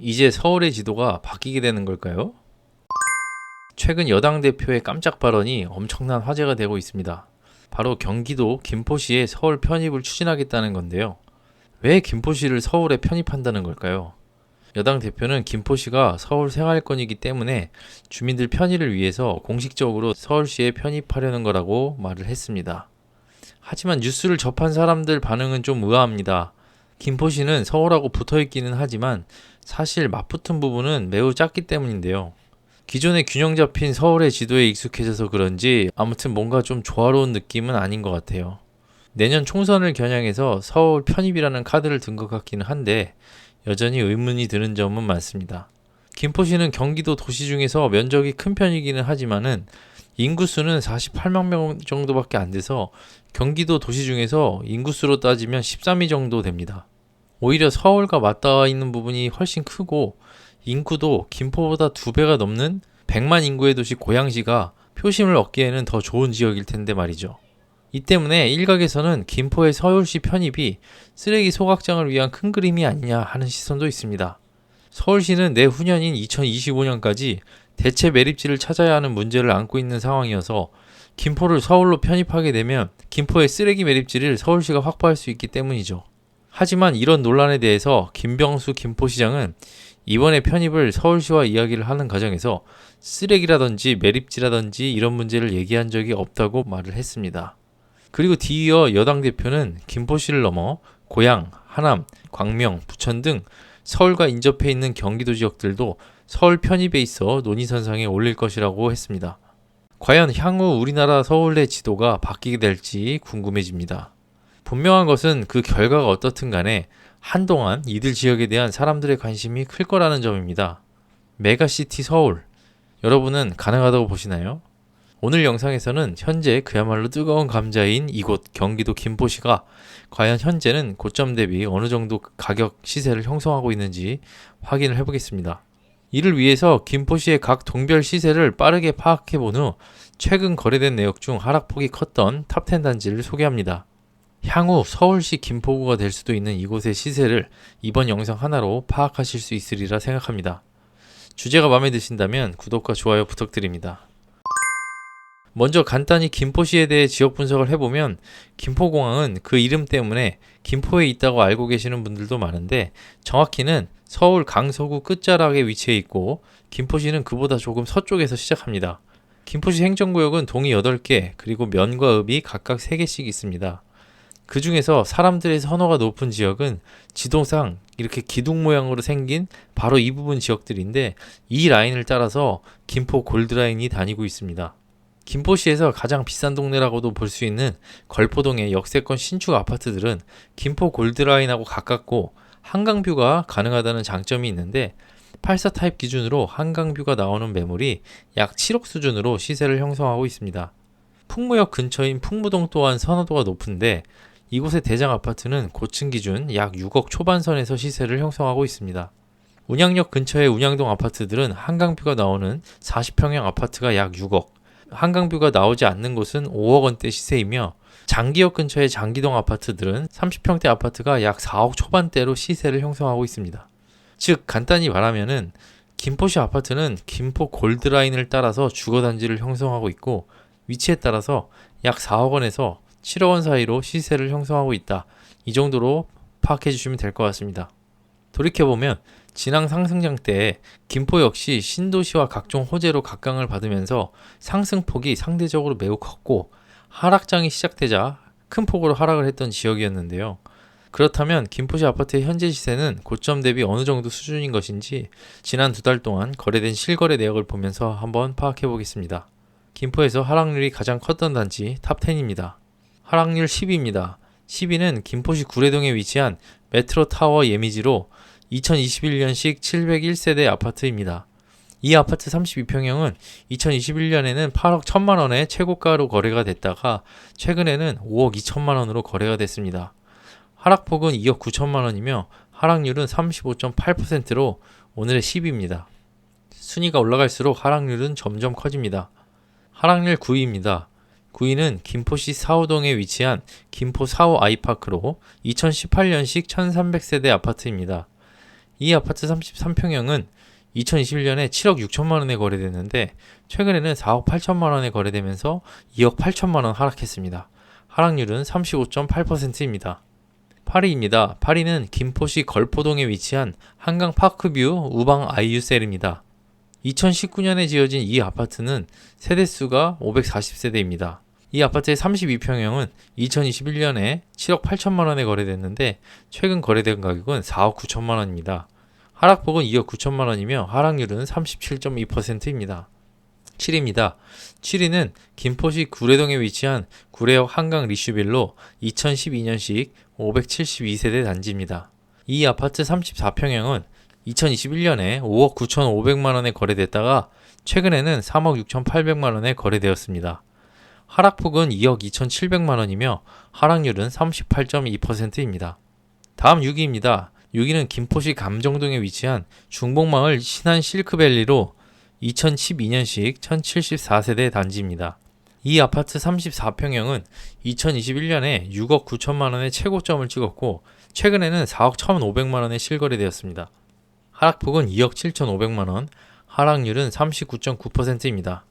이제 서울의 지도가 바뀌게 되는 걸까요? 최근 여당 대표의 깜짝 발언이 엄청난 화제가 되고 있습니다. 바로 경기도 김포시에 서울 편입을 추진하겠다는 건데요. 왜 김포시를 서울에 편입한다는 걸까요? 여당 대표는 김포시가 서울 생활권이기 때문에 주민들 편의를 위해서 공식적으로 서울시에 편입하려는 거라고 말을 했습니다. 하지만 뉴스를 접한 사람들 반응은 좀 의아합니다. 김포시는 서울하고 붙어 있기는 하지만 사실 맞붙은 부분은 매우 작기 때문인데요. 기존에 균형 잡힌 서울의 지도에 익숙해져서 그런지 아무튼 뭔가 좀 조화로운 느낌은 아닌 것 같아요. 내년 총선을 겨냥해서 서울 편입이라는 카드를 든 것 같기는 한데 여전히 의문이 드는 점은 많습니다. 김포시는 경기도 도시 중에서 면적이 큰 편이기는 하지만은 인구수는 48만 명 정도밖에 안 돼서 경기도 도시 중에서 인구수로 따지면 13위 정도 됩니다. 오히려 서울과 맞닿아 있는 부분이 훨씬 크고 인구도 김포보다 2배가 넘는 100만 인구의 도시 고양시가 표심을 얻기에는 더 좋은 지역일 텐데 말이죠. 이 때문에 일각에서는 김포의 서울시 편입이 쓰레기 소각장을 위한 큰 그림이 아니냐 하는 시선도 있습니다. 서울시는 내후년인 2025년까지 대체 매립지를 찾아야 하는 문제를 안고 있는 상황이어서 김포를 서울로 편입하게 되면 김포의 쓰레기 매립지를 서울시가 확보할 수 있기 때문이죠. 하지만 이런 논란에 대해서 김병수 김포시장은 이번에 편입을 서울시와 이야기를 하는 과정에서 쓰레기라든지 매립지라든지 이런 문제를 얘기한 적이 없다고 말을 했습니다. 그리고 뒤이어 여당 대표는 김포시를 넘어 고양, 하남, 광명, 부천 등 서울과 인접해 있는 경기도 지역들도 서울 편입에 있어 논의선상에 올릴 것이라고 했습니다. 과연 향후 우리나라 서울의 지도가 바뀌게 될지 궁금해집니다. 분명한 것은 그 결과가 어떻든 간에 한동안 이들 지역에 대한 사람들의 관심이 클 거라는 점입니다. 메가시티 서울, 여러분은 가능하다고 보시나요? 오늘 영상에서는 현재 그야말로 뜨거운 감자인 이곳 경기도 김포시가 과연 현재는 고점 대비 어느 정도 가격 시세를 형성하고 있는지 확인을 해보겠습니다. 이를 위해서 김포시의 각 동별 시세를 빠르게 파악해 본 후 최근 거래된 내역 중 하락폭이 컸던 탑10 단지를 소개합니다. 향후 서울시 김포구가 될 수도 있는 이곳의 시세를 이번 영상 하나로 파악하실 수 있으리라 생각합니다. 주제가 마음에 드신다면 구독과 좋아요 부탁드립니다. 먼저 간단히 김포시에 대해 지역 분석을 해보면 김포공항은 그 이름 때문에 김포에 있다고 알고 계시는 분들도 많은데 정확히는 서울 강서구 끝자락에 위치해 있고 김포시는 그보다 조금 서쪽에서 시작합니다. 김포시 행정구역은 동이 8개 그리고 면과 읍이 각각 3개씩 있습니다. 그 중에서 사람들의 선호가 높은 지역은 지도상 이렇게 기둥 모양으로 생긴 바로 이 부분 지역들인데 이 라인을 따라서 김포 골드라인이 다니고 있습니다. 김포시에서 가장 비싼 동네라고도 볼 수 있는 걸포동의 역세권 신축 아파트들은 김포 골드라인하고 가깝고 한강뷰가 가능하다는 장점이 있는데 84 타입 기준으로 한강뷰가 나오는 매물이 약 7억 수준으로 시세를 형성하고 있습니다. 풍무역 근처인 풍무동 또한 선호도가 높은데 이곳의 대장 아파트는 고층 기준 약 6억 초반선에서 시세를 형성하고 있습니다. 운양역 근처의 운양동 아파트들은 한강뷰가 나오는 40평형 아파트가 약 6억, 한강뷰가 나오지 않는 곳은 5억 원대 시세이며 장기역 근처의 장기동 아파트들은 30평대 아파트가 약 4억 초반대로 시세를 형성하고 있습니다. 즉 간단히 말하면은 김포시 아파트는 김포 골드라인을 따라서 주거단지를 형성하고 있고 위치에 따라서 약 4억 원에서 7억 원 사이로 시세를 형성하고 있다. 이 정도로 파악해 주시면 될 것 같습니다. 돌이켜보면 지난 상승장 때 김포 역시 신도시와 각종 호재로 각광을 받으면서 상승폭이 상대적으로 매우 컸고 하락장이 시작되자 큰 폭으로 하락을 했던 지역이었는데요. 그렇다면 김포시 아파트의 현재 시세는 고점 대비 어느 정도 수준인 것인지 지난 2달 동안 거래된 실거래 내역을 보면서 한번 파악해 보겠습니다. 김포에서 하락률이 가장 컸던 단지 탑10입니다. 하락률 10위입니다. 10위는 김포시 구례동에 위치한 메트로타워 예미지로 2021년식 701세대 아파트입니다. 이 아파트 32평형은 2021년에는 8억 1천만 원의 최고가로 거래가 됐다가 최근에는 5억 2천만 원으로 거래가 됐습니다. 하락폭은 2억 9천만 원이며 하락률은 35.8%로 오늘의 10위입니다. 순위가 올라갈수록 하락률은 점점 커집니다. 하락률 9위입니다. 9위는 김포시 사호동에 위치한 김포 사호 아이파크로 2018년식 1300세대 아파트입니다. 이 아파트 33평형은 2021년에 7억 6천만 원에 거래됐는데 최근에는 4억 8천만 원에 거래되면서 2억 8천만 원 하락했습니다. 하락률은 35.8%입니다. 8위입니다. 8위는 김포시 걸포동에 위치한 한강 파크뷰 우방 아이유셀입니다. 2019년에 지어진 이 아파트는 세대수가 540세대입니다. 이 아파트의 32평형은 2021년에 7억 8천만 원에 거래됐는데 최근 거래된 가격은 4억 9천만 원입니다. 하락폭은 2억 9천만 원이며 하락률은 37.2%입니다. 7위입니다. 7위는 김포시 구례동에 위치한 구례역 한강 리슈빌로 2012년식 572세대 단지입니다. 이 아파트 34평형은 2021년에 5억 9,500만 원에 거래됐다가 최근에는 3억 6,800만 원에 거래되었습니다. 하락폭은 2억 2,700만 원이며 하락률은 38.2%입니다. 다음 6위입니다. 6위는 김포시 감정동에 위치한 중복마을 신한 실크밸리로 2012년식 1074세대 단지입니다. 이 아파트 34평형은 2021년에 6억 9천만 원의 최고점을 찍었고 최근에는 4억 1,500만 원에 실거래되었습니다. 하락폭은 2억 7,500만 원, 하락률은 39.9%입니다.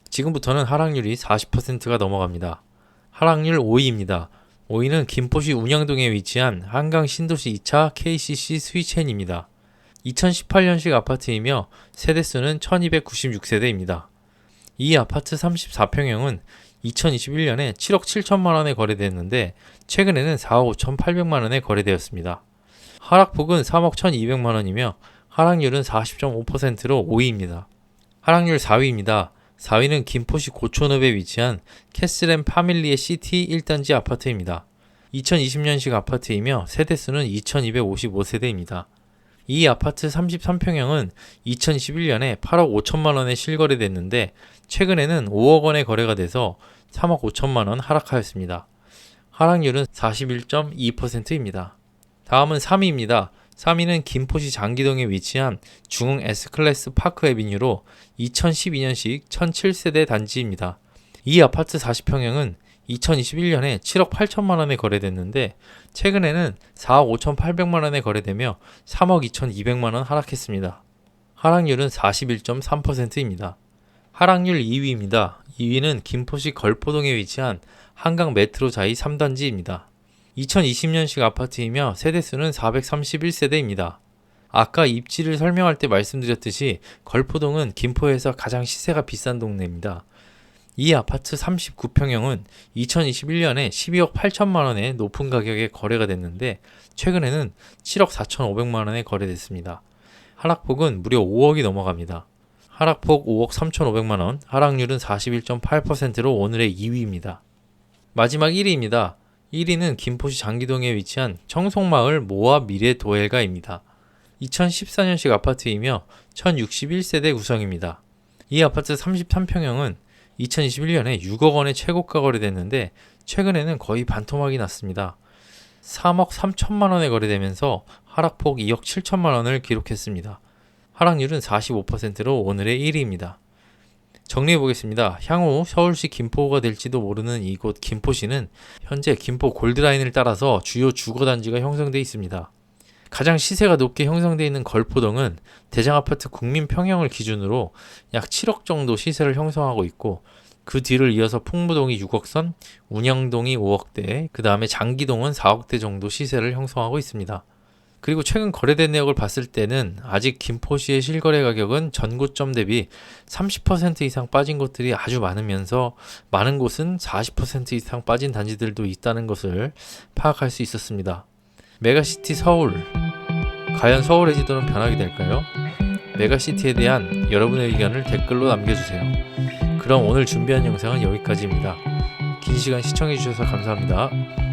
지금부터는 하락률이 40%가 넘어갑니다. 하락률 5위입니다. 5위는 김포시 운양동에 위치한 한강 신도시 2차 KCC 스위첸입니다. 2018년식 아파트이며 세대수는 1296세대입니다. 이 아파트 34평형은 2021년에 7억 7천만 원에 거래됐는데 최근에는 4억 5,800만 원에 거래되었습니다. 하락폭은 3억 1,200만 원이며 하락률은 40.5%로 5위입니다. 하락률 4위입니다. 4위는 김포시 고촌읍에 위치한 캐슬앤 파밀리의 시티 1단지 아파트입니다. 2020년식 아파트이며 세대수는 2255세대입니다. 이 아파트 33평형은 2021년에 8억 5천만 원에 실거래됐는데 최근에는 5억 원에 거래가 돼서 3억 5천만 원 하락하였습니다. 하락률은 41.2%입니다. 다음은 3위입니다. 3위는 김포시 장기동에 위치한 중흥 S클래스 파크 애비뉴로 2012년식 1007세대 단지입니다. 이 아파트 40평형은 2021년에 7억 8천만 원에 거래됐는데 최근에는 4억 5,800만 원에 거래되며 3억 2,200만 원 하락했습니다. 하락률은 41.3%입니다. 하락률 2위입니다. 2위는 김포시 걸포동에 위치한 한강 메트로자이 3단지입니다. 2020년식 아파트이며 세대수는 431세대입니다. 아까 입지를 설명할 때 말씀드렸듯이 걸포동은 김포에서 가장 시세가 비싼 동네입니다. 이 아파트 39평형은 2021년에 12억 8천만 원의 높은 가격에 거래가 됐는데 최근에는 7억 4,500만 원에 거래됐습니다. 하락폭은 무려 5억이 넘어갑니다. 하락폭 5억 3,500만 원, 하락률은 41.8%로 오늘의 2위입니다. 마지막 1위입니다. 1위는 김포시 장기동에 위치한 청송마을 모아 미래도엘가입니다. 2014년식 아파트이며 1061세대 구성입니다. 이 아파트 33평형은 2021년에 6억 원의 최고가 거래됐는데 최근에는 거의 반토막이 났습니다. 3억 3천만 원에 거래되면서 하락폭 2억 7천만 원을 기록했습니다. 하락률은 45%로 오늘의 1위입니다. 정리해 보겠습니다. 향후 서울시 김포가 될지도 모르는 이곳 김포시는 현재 김포 골드라인을 따라서 주요 주거단지가 형성되어 있습니다. 가장 시세가 높게 형성되어 있는 걸포동은 대장아파트 국민평형을 기준으로 약 7억 정도 시세를 형성하고 있고 그 뒤를 이어서 풍무동이 6억선, 운영동이 5억대, 그 다음에 장기동은 4억대 정도 시세를 형성하고 있습니다. 그리고 최근 거래된 내역을 봤을 때는 아직 김포시의 실거래 가격은 전고점 대비 30% 이상 빠진 곳들이 아주 많으면서 많은 곳은 40% 이상 빠진 단지들도 있다는 것을 파악할 수 있었습니다. 메가시티 서울, 과연 서울의 지도는 변하게 될까요? 메가시티에 대한 여러분의 의견을 댓글로 남겨주세요. 그럼 오늘 준비한 영상은 여기까지입니다. 긴 시간 시청해주셔서 감사합니다.